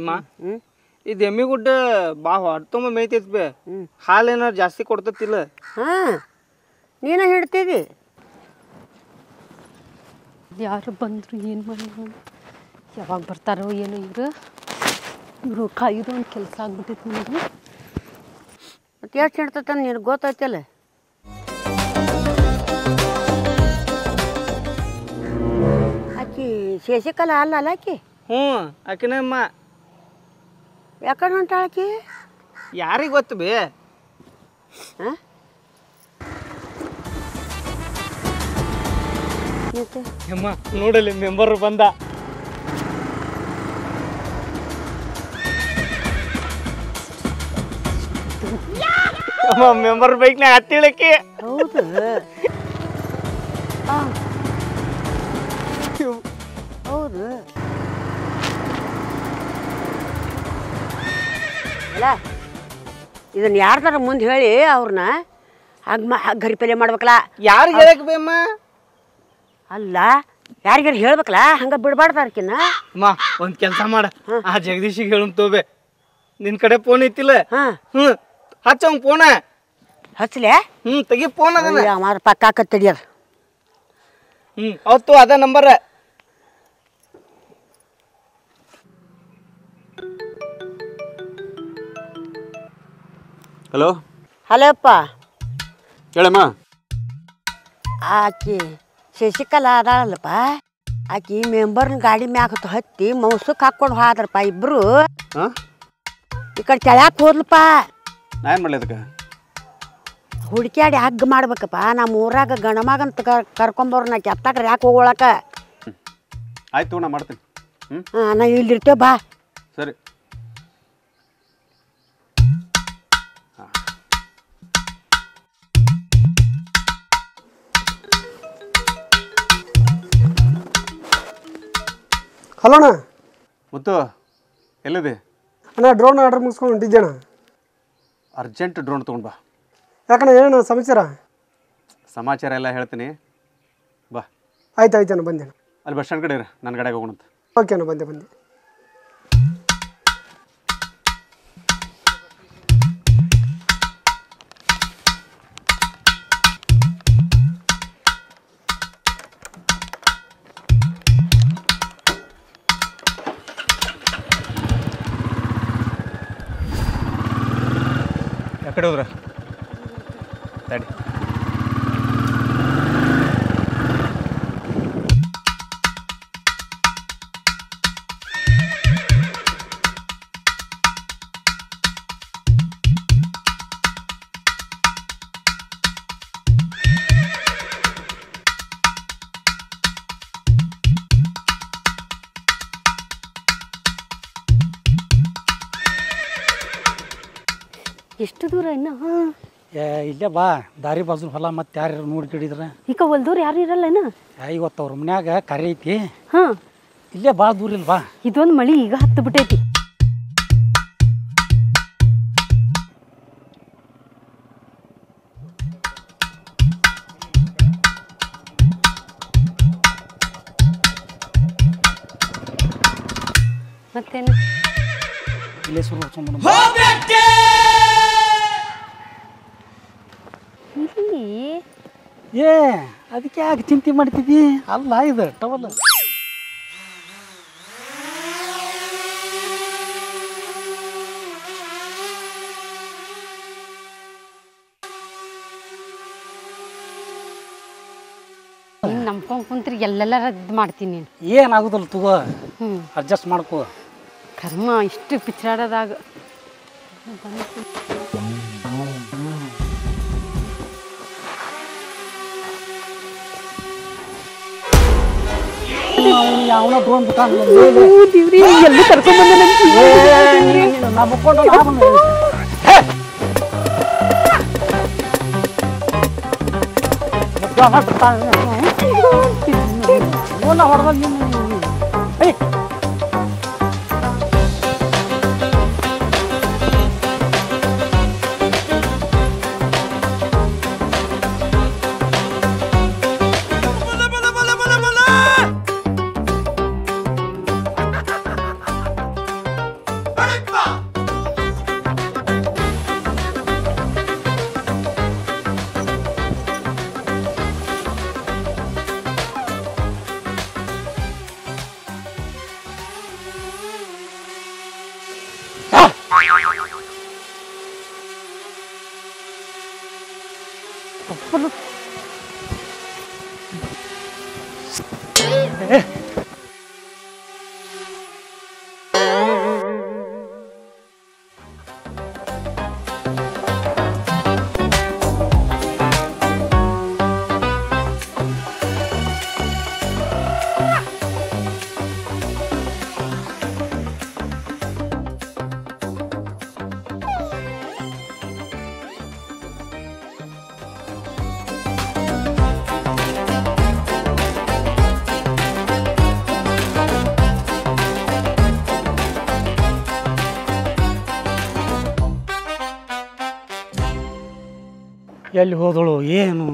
ಅಮ್ಮ ಇದು ಎಮ್ಮಿಗುಡ್ಡ ಬಾ ಹೊಟ್ಟೆ ಮೇಯ್ತೈತಿ ಬೇ ಹಾಲು ಏನಾರು ಜಾಸ್ತಿ ಕೊಡ್ತತಿಲ್ಲ ಹಾಂ ನೀನ ಹಿಡ್ತಿದಿ ಯಾರು ಬಂದರು ಏನು ಮಾಡಿ ಯಾವಾಗ ಬರ್ತಾರೋ ಏನೋ ಇವರು ಕಾಯ್ದು ಒಂದು ಕೆಲಸ ಆಗ್ಬಿಟ್ಟೈತಿ ನನಗೆ ಮತ್ತೆ ಎಷ್ಟು ಹಿಡ್ತೈತೆ ನಿನಗೆ ಗೊತ್ತೈತಲ್ಲ ಆಕಿ ಶಶಿಕಲಾ ಅಲ್ಲ ಆಕಿ ಹ್ಞೂ ಆಕಿನ ಅಮ್ಮ ಯಾಕಡೆ ಹೊಂಟಾಳ ಆಕಿ ಯಾರಿಗೆ ಗೊತ್ತು ಬೇ ಹಾಂ ಅಮ್ಮ ನೋಡಲಿ ಮೆಂಬರ್ ಬಂದ ಮೆಂಬರ್ ಬೈಕ್ನಾಗ ಹತ್ತಿಳಕ್ಕೆ ಹೌದು ಹೌದು ಅಲ್ಲ ಇದನ್ನ ಯಾರ್ದಾರ ಮುಂದೆ ಹೇಳಿ ಅವ್ರನ್ನ ಗರಿಪಲ್ಯ ಮಾಡ್ಬೇಕಲ್ಲ ಯಾರಿಗೆ ಹೇಳಕ್ ಬೇಮ್ಮ ಅಲ್ಲ ಯಾರಿಗಾರ ಹೇಳ್ಬೇಕಲ್ಲ ಹಂಗೆ ಬಿಡ್ಬಾರ್ದಾರ್ಕಿನ್ನ ಅಮ್ಮ ಒಂದು ಕೆಲಸ ಮಾಡ ಆ ಜಗದೀಶಿಗೆ ಹೇಳು ತೋಬೆ ನಿನ್ನ ಕಡೆ ಫೋನ್ ಐತಿಲ್ಲ ಹಾಂ ಹ್ಞೂ ಹಚ್ಚಂಗ್ ಫೋನ ಹಚ್ಚಲೆ ತೆಗಿ ಫೋನ್ ಅದನ್ನ ಮಾರ ಪಕ್ಕ ಹಾಕತ್ ತಡಿಯರ್ ಅವತ್ತು ಅದ ನಂಬರ್ ಹಲೋ ಹಲೋಪ್ಪ ಹೇಳಮ್ಮ ಆಕಿ ಶಶಿಕಲಾ ಅದಾಳಲ್ಲಪ್ಪ ಆಕಿ ಮೆಂಬರ್ನ ಗಾಡಿ ಮ್ಯಾಗ ಹತ್ತಿ ಮೌಸಕ್ಕೆ ಹಾಕ್ಕೊಂಡು ಹೋದ್ರಪ್ಪ ಇಬ್ಬರು ಹಾಂ ಈ ಕಡೆ ಕೆಳಕ್ಕೆ ಹೋದ್ಲಪ್ಪ ನಾ ಏನು ಮಾಡಲಿ ಅದಕ್ಕೆ ಹುಡುಕ್ಯಾಡಿ ಹಗ್ಗ ಮಾಡ್ಬೇಕಪ್ಪ ನಮ್ಮ ಊರಾಗ ಗಣಮಗಂತ ಕರ್ಕೊಂಬರ್ನ ಕೆತ್ತಾಕ್ರ ಯಾಕೆ ಹೋಗೋಳಕ ಆಯ್ತು ನಾ ಮಾಡ್ತೀನಿ ಹಾಂ ನಾ ಇಲ್ಲಿರ್ತೇವೆ ಬಾ ಸರಿ ಹಲೋ ಅಣ್ಣ ಮುತ್ತು ಎಲ್ಲಿದೆ ಅಣ್ಣ ಡ್ರೋನ್ ಆರ್ಡರ್ ಮುಗಿಸ್ಕೊಂಡು ಹೊಂಟಿದ್ದೇಣ ಅರ್ಜೆಂಟ್ ಡ್ರೋನ್ ತೊಗೊಂಡು ಬಾ ಯಾಕಣ್ಣ ಏನು ಸಮಾಚಾರ ಸಮಾಚಾರ ಎಲ್ಲ ಹೇಳ್ತೀನಿ ಬಾ ಆಯ್ತು ಅಣ್ಣ ಬಂದೇಣ ಅಲ್ಲಿ ಬಸ್ ಸ್ಟ್ಯಾಂಡ್ ಕಡೆ ಇರು ನನ್ನ ಕಡೆಗೆ ಹೋಗೋಣಂತ ಓಕೆ ಅಣ್ಣ ಬಂದೆ ಕಡೆ ಹೋದ್ರ ತಡಿ ಎಷ್ಟು ದೂರ ಇನ್ನ ಇಲ್ಲೇ ಬಾ ದಾರಿ ಬಾಜು ಹೊಲ ಮತ್ತೆ ಯಾರು ನೋಡಿ ಕೇಳಿದ್ರೆ ಈಗ ಹೊಲ್ದವ್ರು ಯಾರು ಇರಲ್ಲೇನ ಇವತ್ತು ಅವ್ರ ಮನ್ಯಾಗ ಕರೆ ಐತಿ ಹಾಂ ಇಲ್ಲೇ ಭಾಳ ದೂರ ಇಲ್ಲ ಬಾ ಇದೊಂದು ಮಳಿ ಈಗ ಹತ್ತು ಬಿಟ್ಟೈತಿ ಮತ್ತೇನು ಇಲ್ಲೇ ಶುರು ಮಾಡ್ಕೊಂಡು ಇಲ್ಲಿ ಏ ಅದಕ್ಕೆ ಯಾಕೆ ಚಿಂತೆ ಮಾಡ್ತಿದ್ದಿ ಅಲ್ಲ ಇದು ಟವಲ್ ನಂಬ್ಕೊಂಡು ಕುಂತ್ರಿ ಎಲ್ಲೆಲ್ಲ ರದ್ದು ಮಾಡ್ತೀನಿ ನೀನು ಏನಾಗುದಿಲ್ಲ ತಗೋ ಅಡ್ಜಸ್ಟ್ ಮಾಡ್ಕೋ ಕರ್ಮ ಇಷ್ಟು ಪಿಚ್ಚಾಡೋದಾಗ ಅವನ ಡ್ರೋನ್ ದೇವ್ರಿ ಎಲ್ಲ ಕರ್ಕೊಂಡ್ಬಂದ ಎಲ್ಲಿ ಹೋದಳು ಏನು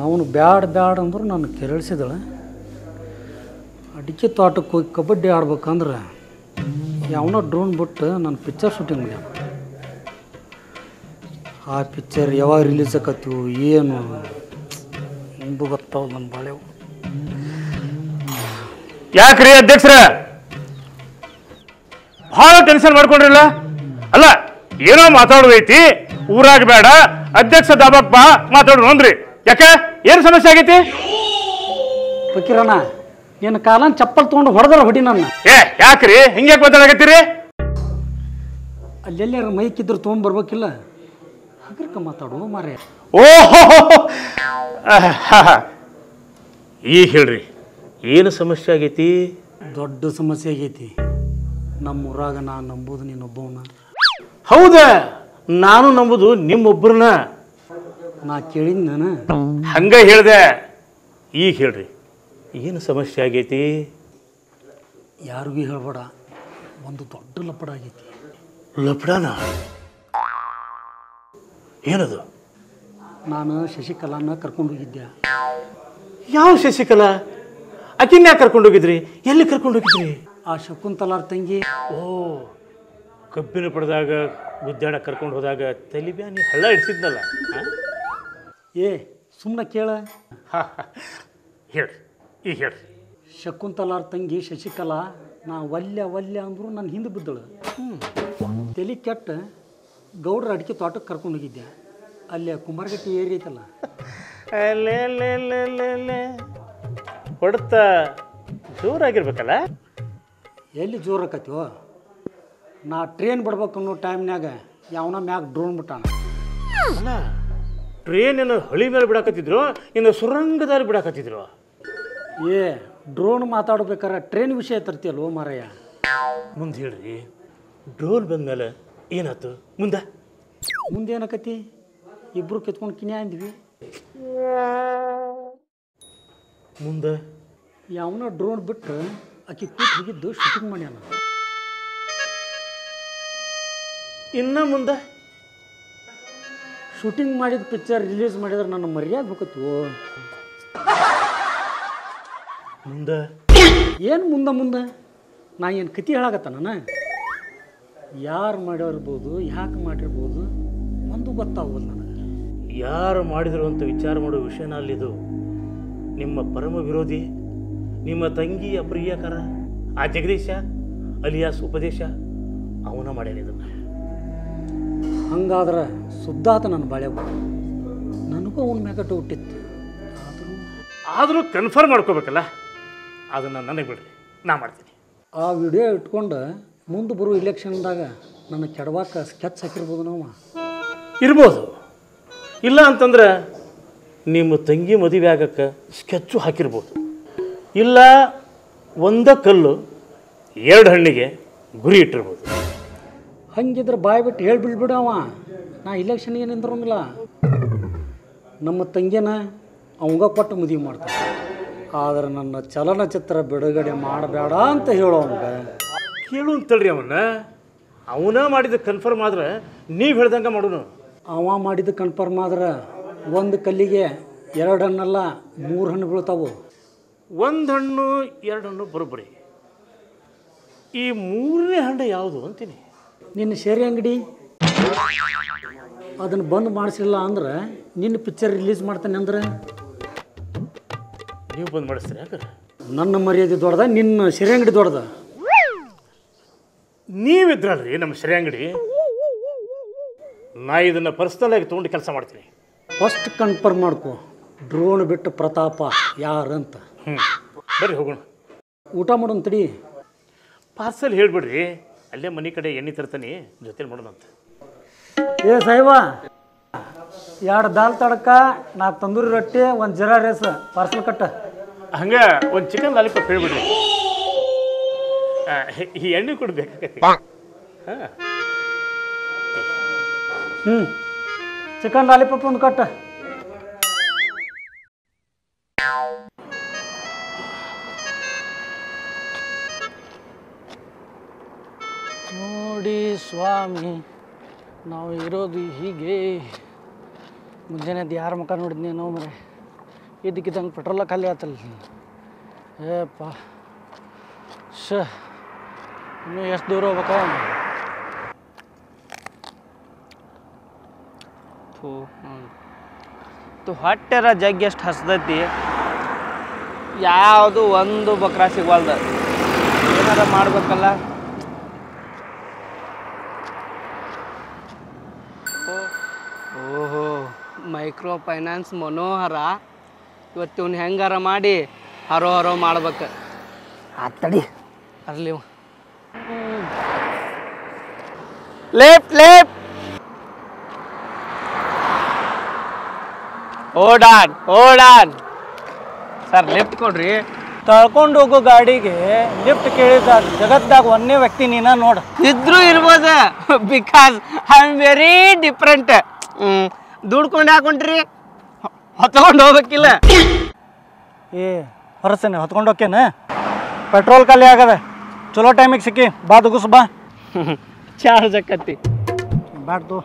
ಅವನು ಬ್ಯಾಡ ಅಂದ್ರು ನಾನು ಕೆರಳಿಸಿದಳ. ಅಡಿಕೆ ತೋಟಕ್ಕೆ ಹೋಗಿ ಕಬಡ್ಡಿ ಆಡ್ಬೇಕಂದ್ರೆ ಯಾವನೋ ಡ್ರೋನ್ ಬಿಟ್ಟು ನಾನು ಪಿಕ್ಚರ್ ಶೂಟಿಂಗ್ ಮಾಡ್ಯಾವ. ಆ ಪಿಕ್ಚರ್ ಯಾವಾಗ ರಿಲೀಸ್ ಆಕತ್ತೀವು ಏನು ಒಂದು ಗೊತ್ತಾವ ನನ್ನ ಬಾಳೆವು. ಯಾಕ್ರಿ ಅಧ್ಯಕ್ಷರ ಭಾಳ ಟೆನ್ಷನ್ ಮಾಡ್ಕೊಂಡ್ರಿಲ್ಲ? ಅಲ್ಲ ಏನೋ ಮಾತಾಡೋದೈತಿ, ಊರಾಗ ಬೇಡ ಅಧ್ಯಕ್ಷ ದಾಬಾಕ್ ಬಾ ಮಾತಾಡೋಣ ಅಂದ್ರಿ. ಯಾಕೆ ಏನು ಸಮಸ್ಯೆ ಆಗೈತಿ? ಫಕೀರಣ್ಣ ನಿನ್ನ ಕಾಲನ್ ಚಪ್ಪಲ್ ತೊಗೊಂಡು ಹೊಡಿ ನನ್ನ. ಯಾಕ್ರಿ ಹಿಂಗ್ಯಾಕೆ ಮಾತಾಡಕತ್ತೀರಿ? ಅಲ್ಲೆಲ್ಲಾರ ಮೈಕಿದ್ರು ತೊಗೊಂಡ್ಬರ್ಬೇಕಿಲ್ಲ, ಹಗರ್ಕ ಮಾತಾಡು ಮಾರೇ. ಓಹೋ ಈಗ ಹೇಳ್ರಿ ಏನು ಸಮಸ್ಯೆ ಆಗೈತಿ? ದೊಡ್ಡ ಸಮಸ್ಯೆ ಆಗೈತಿ. ನಮ್ಮೂರಾಗ ನಾನು ನಂಬುದು ನೀನೊಬ್ಬವನ್ನ. ಹೌದಾ? ನಾನು ನಂಬುದು ನಿಮ್ಮೊಬ್ಬರನ್ನ. ನಾ ಕೇಳಿದ್ ನಾನು ಹಂಗ ಹೇಳ್ದೆ. ಈಗ ಹೇಳ್ರಿ ಏನು ಸಮಸ್ಯೆ ಆಗೈತಿ? ಯಾರಿಗೂ ಹೇಳ್ಬೇಡ, ಒಂದು ದೊಡ್ಡ ಲಪಡ ಆಗೈತಿ. ಲಪಡಾನ? ಏನದು? ನಾನು ಶಶಿಕಲಾನ ಕರ್ಕೊಂಡು ಹೋಗಿದ್ದೆ. ಯಾವ ಶಶಿಕಲಾ? ಆಕಿನ ಯಾಕೆ ಕರ್ಕೊಂಡು ಹೋಗಿದ್ರಿ? ಎಲ್ಲಿ ಕರ್ಕೊಂಡು ಹೋಗಿದ್ರಿ? ಆ ಶಕುಂತಲಾರ ತಂಗಿ. ಓ, ಕಬ್ಬಿನ ಪಡೆದಾಗ ಗುದ್ದಾಡ ಕರ್ಕೊಂಡು ಹೋದಾಗ ತಲಿಬ್ಯಾನಿ ಹಳ್ಳ ಇಡ್ಸಿದ್ನಲ್ಲ. ಏ ಸುಮ್ಮನೆ ಕೇಳ. ಹೇಳ್ರಿ ಈಗ ಹೇಳ್ರಿ. ಶಕುಂತಲಾರ ತಂಗಿ ಶಶಿಕಲಾ ನಾ ಒಲ್ಲೆ ಅಂದ್ರು ನನ್ನ ಹಿಂದೆ ಬಿದ್ದಳು. ತಲೆ ಕೆಟ್ಟ ಗೌಡ್ರ ಅಡಿಕೆ ತೋಟಕ್ಕೆ ಕರ್ಕೊಂಡು ಹೋಗಿದ್ದೆ. ಅಲ್ಲೇ ಕುಮಾರಗಟ್ಟಿ ಏರಿ ಐತಲ್ಲ, ಹೊಡ್ತ ಜೋರಾಗಿರ್ಬೇಕಲ್ಲ. ಎಲ್ಲಿ ಜೋರು ಆಕತ್ತೀವೋ. ನಾ ಟ್ರೈನ್ ಬಿಡ್ಬೇಕು ಅನ್ನೋ ಟೈಮ್ನಾಗ ಯಾವನ ಮ್ಯಾಗ ಡ್ರೋನ್ ಬಿಟ್ಟಾನ. ಅಲ್ಲ ಟ್ರೇನ್ ಹೊಳಿ ಮೇಲೆ ಬಿಡಾಕತ್ತಿದ್ರು, ಇನ್ನು ಸುರಂಗದಾರಿ ಬಿಡಾಕತ್ತಿದ್ರು. ಏ ಡ್ರೋನ್ ಮಾತಾಡ್ಬೇಕಾರೆ ಟ್ರೈನ್ ವಿಷಯ ತರ್ತೀಯಲ್ವ ಮಾರಯ್ಯ. ಮುಂದೆ ಹೇಳ್ರಿ. ಡ್ರೋನ್ ಬಂದ್ಮೇಲೆ ಏನಾಯ್ತು ಮುಂದೇನಕತಿ? ಇಬ್ರು ಕಿತ್ಕೊಂಡು ಕಿನ್ಯಾ ಅಂದ್ವಿ. ಮುಂದೆ ಯಾವನ ಡ್ರೋನ್ ಬಿಟ್ಟು ಆಕಿ ಕೂತ್ ಹೋಗಿದ್ದು ಶೂಟಿಂಗ್ ಮಾಡ್ಯಾನ. ಇನ್ನು ಮುಂದೆ ಶೂಟಿಂಗ್ ಮಾಡಿದ ಪಿಕ್ಚರ್ ರಿಲೀಸ್ ಮಾಡಿದ್ರೆ ನನ್ನ ಮರ್ಯಾದೆ ಬೇಕತ್ತು. ಮುಂದೆ ಏನು ಮುಂದೆ ನಾ ಏನು ಕತೆ ಹೇಳಾಕತ್ತ ನಾನು. ಯಾರು ಮಾಡಿರ್ಬೋದು, ಯಾಕೆ ಮಾಡಿರ್ಬೋದು ಒಂದು ಗೊತ್ತಾಗೋದು ನನಗೆ. ಯಾರು ಮಾಡಿದ್ರು ಅಂತ ವಿಚಾರ ಮಾಡೋ ವಿಷಯನ ಅಲ್ಲಿದು. ನಿಮ್ಮ ಪರಮ ವಿರೋಧಿ, ನಿಮ್ಮ ತಂಗಿ ಅಪ್ರಿಯಕರ ಆ ಜಗದೀಶ ಅಲಿಯಾಸ್ ಉಪದೇಶ ಅವನ ಮಾಡ್ಯಾನಿದನ್ನ. ಹಂಗಾದ್ರೆ ಸುದ್ದಾತ ನನ್ನ ಬಾಳೆವು. ನನಗೂ ಅವನ ಮ್ಯಾಗ ಹುಟ್ಟಿತ್ತು. ಆದರೂ ಕನ್ಫರ್ಮ್ ಮಾಡ್ಕೋಬೇಕಲ್ಲ, ಅದನ್ನು ನನಗೆ ಬಿಡ್ರಿ, ನಾ ಮಾಡ್ತೀನಿ. ಆ ವಿಡಿಯೋ ಇಟ್ಕೊಂಡು ಮುಂದೆ ಬರೋ ಇಲೆಕ್ಷನ್ದಾಗ ನನ್ನ ಕೆಡವಾಕ ಸ್ಕೆಚ್ ಹಾಕಿರ್ಬೋದು ನಾವು. ಇರ್ಬೋದು. ಇಲ್ಲ ಅಂತಂದ್ರೆ ನಿಮ್ಮ ತಂಗಿ ಮದುವೆ ಆಗಕ್ಕೆ ಸ್ಕೆಚ್ಚು ಹಾಕಿರ್ಬೋದು. ಇಲ್ಲ ಒಂದ ಕಲ್ಲು ಎರಡು ಹಣ್ಣಿಗೆ ಗುರಿ ಇಟ್ಟಿರ್ಬೋದು. ಹಂಗಿದ್ರೆ ಬಾಯ್ ಬಿಟ್ಟು ಹೇಳ್ಬಿಡ್ಬಿಡವ. ನಾ ಇಲೆಕ್ಷನ್ಗೆ ನಿಂದ್ರಂಗಿಲ್ಲ. ನಮ್ಮ ತಂಗಿನ ಅವಂಗ ಕೊಟ್ಟು ಮದುವೆ ಮಾಡ್ತಾನೆ. ಆದ್ರೆ ನನ್ನ ಚಲನಚಿತ್ರ ಬಿಡುಗಡೆ ಮಾಡಬೇಡ ಅಂತ ಹೇಳೋವಂಗ. ಕೇಳು ಅಂತಳ್ರಿ ಅವನ್ನ. ಅವನ ಮಾಡಿದ ಕನ್ಫರ್ಮ್ ಆದ್ರೆ ನೀವು ಹೇಳ್ದಂಗೆ ಮಾಡೋನು. ಅವ ಮಾಡಿದ ಕನ್ಫರ್ಮ್ ಆದ್ರೆ ಒಂದು ಕಲ್ಲಿಗೆ 2 ಹಣ್ಣಲ್ಲ 3 ಹಣ್ಣು ಬೀಳ್ತಾವು. 1 ಹಣ್ಣು 2 ಹಣ್ಣು ಬರೋಬ್ಬರಿ. ಈ 3ನೇ ಹಣ್ಣು ಯಾವುದು ಅಂತೀನಿ? ನಿನ್ನ ಶೇರಿ ಅಂಗಡಿ ಅದನ್ನು ಬಂದ್ ಮಾಡಿಸಿಲ್ಲ ಅಂದ್ರೆ ನಿನ್ನ ಪಿಕ್ಚರ್ ರಿಲೀಸ್ ಮಾಡ್ತಾನೆ ಅಂದ್ರೆ ನೀವು ಬಂದು ಮಾಡಿಸ್ತೀರಿ? ಯಾಕಂದ್ರೆ ನನ್ನ ಮರ್ಯಾದೆ ದೊಡ್ಡದ, ನಿನ್ನ ಶೇರಿ ಅಂಗಡಿ ದೊಡ್ಡದ. ನೀವಿದ್ರಲ್ರಿ ನಮ್ಮ ಶ್ರೀ ಅಂಗಡಿ, ನಾ ಇದನ್ನು ಪರ್ಸ್ನಲಾಗಿ ತೊಗೊಂಡು ಕೆಲಸ ಮಾಡ್ತೀನಿ. ಫಸ್ಟ್ ಕನ್ಫರ್ಮ್ ಮಾಡ್ಕೊ, ಡ್ರೋನ್ ಬಿಟ್ಟು ಪ್ರತಾಪ ಯಾರಂತ. ಬರ್ರಿ ಹೋಗೋಣ. ಊಟ ಮಾಡೋಣ ತಡಿ. ಪಾರ್ಸಲ್ ಹೇಳಿಬಿಡ್ರಿ, ಅಲ್ಲೇ ಮನೆ ಕಡೆ ಎಣ್ಣೆ ತರ್ತಾನೆ, ಜೊತೆಲಿ ಮಾಡೋಣಂತ. ಏ ಸಾಹಿಬ, 2 ದಾಲ್ ತಡಕ, 4 ತಂದೂರಿ ರೊಟ್ಟಿ, 1 ಜೀರಾ ರೈಸ್ ಪಾರ್ಸಲ್ ಕಟ್ಟ. ಹಂಗೆ ಒಂದು ಚಿಕನ್ ಲಾಲಿಪಾಪ್ ಹೇಳಿಬಿಡ್ರಿ. ಈ ಎಣ್ಣೆ ಕೊಡ್ಬೇಕಾಗತ್ತೆ. ಚಿಕನ್ ಲಾಲಿಪಾಪ್ 1 ಕಟ್ಟ. ನೋಡಿ ಸ್ವಾಮಿ, ನಾವು ಇರೋದು ಹೀಗೆ. ಮುಂಜಾನೆ ಯಾರ ಮುಖ ನೋಡಿದ್ನೇನೋ ಮರೆ, ಇದಕ್ಕಿದ್ದಂಗೆ ಪೆಟ್ರೋಲ ಖಾಲಿ ಆತಲ್ಲ. ಏಪ್ಪ ಇನ್ನೂ ಎಷ್ಟು ದೂರ ಹೋಗ್ಬೇಕ? ಹೊಟ್ಟೆರ ಜಗ್ಗಿ ಎಷ್ಟು ಹಸ್ದೈತಿ, ಯಾವುದು ಒಂದು ಬಕ್ರಾ ಸಿಗವಲ್ದ. ಏನಾರ ಮಾಡ್ಬೇಕಲ್ಲ. ಓಹೋ, ಮೈಕ್ರೋ ಫೈನಾನ್ಸ್ ಮನೋಹರ ಇವತ್ತು ಇವ್ನು ಹೆಂಗಾರ ಮಾಡಿ ಹರೋ ಮಾಡ್ಬೇಕು. ಆತಡಿ ಅರ್ಲಿ ಲೆಫ್ಟ್ ಲೆಫ್ಟ್ ಓಡಾನ್ ಸರ್, ಲೆಫ್ಟ್ ಕೊಡ್ರಿ. ತಳ್ಕೊಂಡು ಹೋಗೋ ಗಾಡಿಗೆ ಲಿಫ್ಟ್ ಕೇಳಿದ ಜಗತ್ದಾಗ ಒಂದೇ ವ್ಯಕ್ತಿ ನೀನ ನೋಡ. ಇದ್ರೂ ಇರ್ಬೋದು, because I am very different. ದುಡ್ಕೊಂಡು ಹಾಕೊಂಡ್ರಿ ಹೊತ್ಕೊಂಡು ಹೋಗ್ಬೇಕಿಲ್ಲ. ಏ ಹೊರಸೇನೆ ಹೊತ್ಕೊಂಡು ಹೋಗ್ಯನ, ಪೆಟ್ರೋಲ್ ಖಾಲಿ ಆಗದ. ಚಲೋ ಟೈಮಿಗೆ ಸಿಕ್ಕಿ ಬಾ, ದುಗುಸ್ ಬಾ. ಚಾರ್ಜ್ ಆಕತಿ ಬ್ಯಾಡ್ದು.